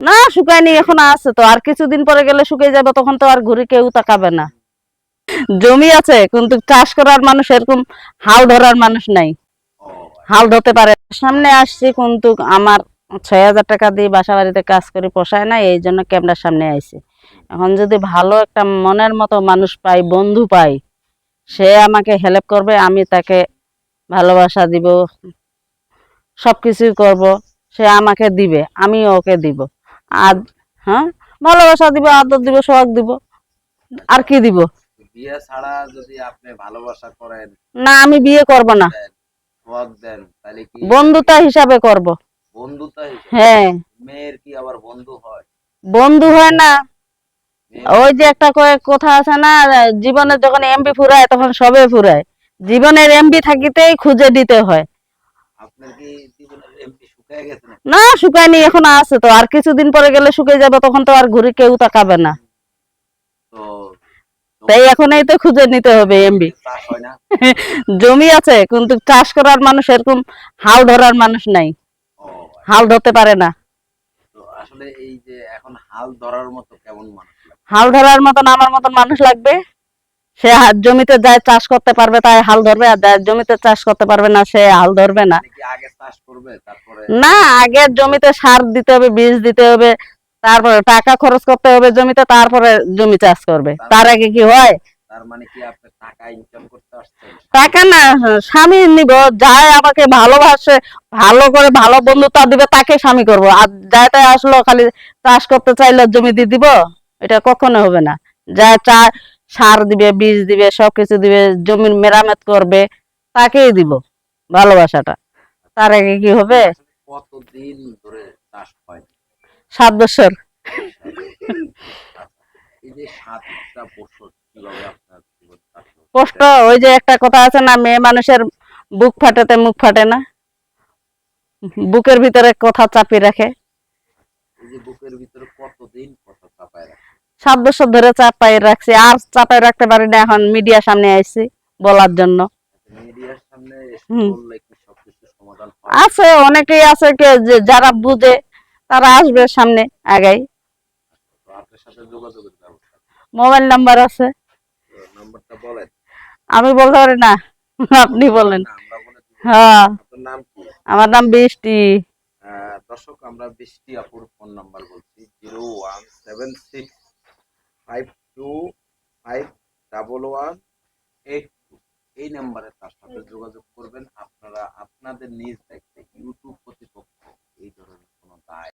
না শুকায়নি, এখন আছে তো, আর কিছুদিন পরে গেলে শুকিয়ে যাবে, তখন তো আর ঘুরে কেউ তাকাবে না। জমি আছে কিন্তু চাষ করার মানুষ এরকম হাল ধরার মানুষ নাই, হাল ধরতে পারে। সামনে আসছি কিন্তু আমার 6,000 টাকা দিয়ে বাসা বাড়িতে কাজ করি, পোষায় না, এই জন্য ক্যামেরার সামনে আইছি। এখন যদি ভালো একটা মনের মতো মানুষ পাই, বন্ধু পাই, সে আমাকে হেল্প করবে, আমি তাকে ভালোবাসা দিব, সবকিছুই করব, সে আমাকে দিবে, আমিও ওকে দিব। আর হ্যাঁ, ভালোবাসা দিব, আদর দিব, সোহাগ দিব, আর আচ্ছা, কি দিব? বিয়ে ছাড়া যদি আপনি ভালোবাসা করেন, না, আমি বিয়ে করব না, দেন, সোহাগ দেন, তাহলে কি এটাকে বন্ধুতা হিসাবে করব। বন্ধুতা হিসেবে? হ্যাঁ। মেয়ের কি আবার বন্ধু হয়? বন্ধু হয় না, মেয়ের ওই যে বন্ধু? একটা কথা আছে না, জীবনে যখন এমবি ফুরায় তখন সবে ফুরায়, জীবনের এমবি থাকিতেই খুঁজে দিতে হয়। আপনার কি জীবনের এমপি শুকায় গেছে নাকি? না শুকায়নি, এখন আছে তো, আর কিছুদিন পরে গেলে শুকিয়ে যাবে, তখন তো আর ঘুরে কেউ তাকাবে না। তো তাই জমিতে এখনই তো খুঁজে নিতে হবে এমবি। জমিতে চাষ হয় না? জমি আছে কিন্তু চাষ করার মানুষ এরকম হাল ধরার মানুষ নাই, ও হাল আচ্ছা। ধরতে পারে না। তো আসলে এই যে এখন হাল ধরার মতো কেমন মানুষ লাগে? হাল ধরার মতন আমার মতন মানুষ লাগবে, সে জমিতে যায় চাষ করতে পারবে তাই হাল ধরবে, আর যার জমিতে চাষ করতে পারবে না সে হাল ধরবে না। মানে কি আগে চাষ করবে তারপরে? না, আগে জমিতে সার দিতে হবে, বীজ দিতে হবে, তারপরে টাকা খরচ করতে হবে জমিতে, তারপরে জমি চাষ করবে, তার তার মানে আগে কি হয়? তার মানে কি আপনি টাকা ইনকাম করতে আসছেন, স্বামী? টাকা না, স্বামী নিব, যাই আমাকে ভালোবাসে, ভালো করে ভালো বন্ধুত্ব দিবে তাকে স্বামী করব, আর যাই তাই আসলো খালি চাষ করতে চাইলে জমি দিয়ে দিব, এটা কখনো হবে না। যা চা সার দিবে, বীজ দিবে, সবকিছু দিবে, জমির মেরামত করবে, তাকেই দিব ভালোবাসাটা। তার আগে কি হবে? আসলে কতদিন ধরে চাষ হয়? 7 বছর। 7 বছর। আচ্ছা, এই যে 7টা বছর কিভাবে আপনার জীবন কাটলো কষ্ট, সেটা একটু ওই যে বলবেন? একটা কথা আছে না, মেয়ে মানুষের বুক ফাটাতে মুখ ফাটে না, বুকের ভিতরে কথা চাপিয়ে রাখে। এই যে বুকের ভিতরে কতদিন কথা চাপায় রাখছে? 7 বছর ধরে চাপাই রাখছি, আর চাপাই রাখতে পারি না, এখন মিডিয়ার সামনে আইছি বলার জন্য। মিডিয়ার সামনে এসে হুম। বললে কি সবকিছু সমাধান হয়? আছে, অনেকেই আছে যারা বুঝে, তারা আসবে সামনে আগাই। তো আপনার সাথে যোগাযোগের ব্যবস্থা কি? মোবাইল নাম্বার আছে। তো নাম্বারটা বলেন। আমি বলতে পারি না, আপনি বলতে পারেন বলেন। না, আমরা বলে দিব। হ্যাঁ, আপনার নাম কি? আমার নাম বৃষ্টি। দর্শক, আমরা বৃষ্টি আপুর ফোন নাম্বার বলছি, 017652511182। এই নাম্বারে তার সাথে যোগাযোগ করবেন। আপনারা আপনাদের নিজ দায়িত্বে, ইউটিউব কর্তৃপক্ষ এই ধরনের কোনো দায়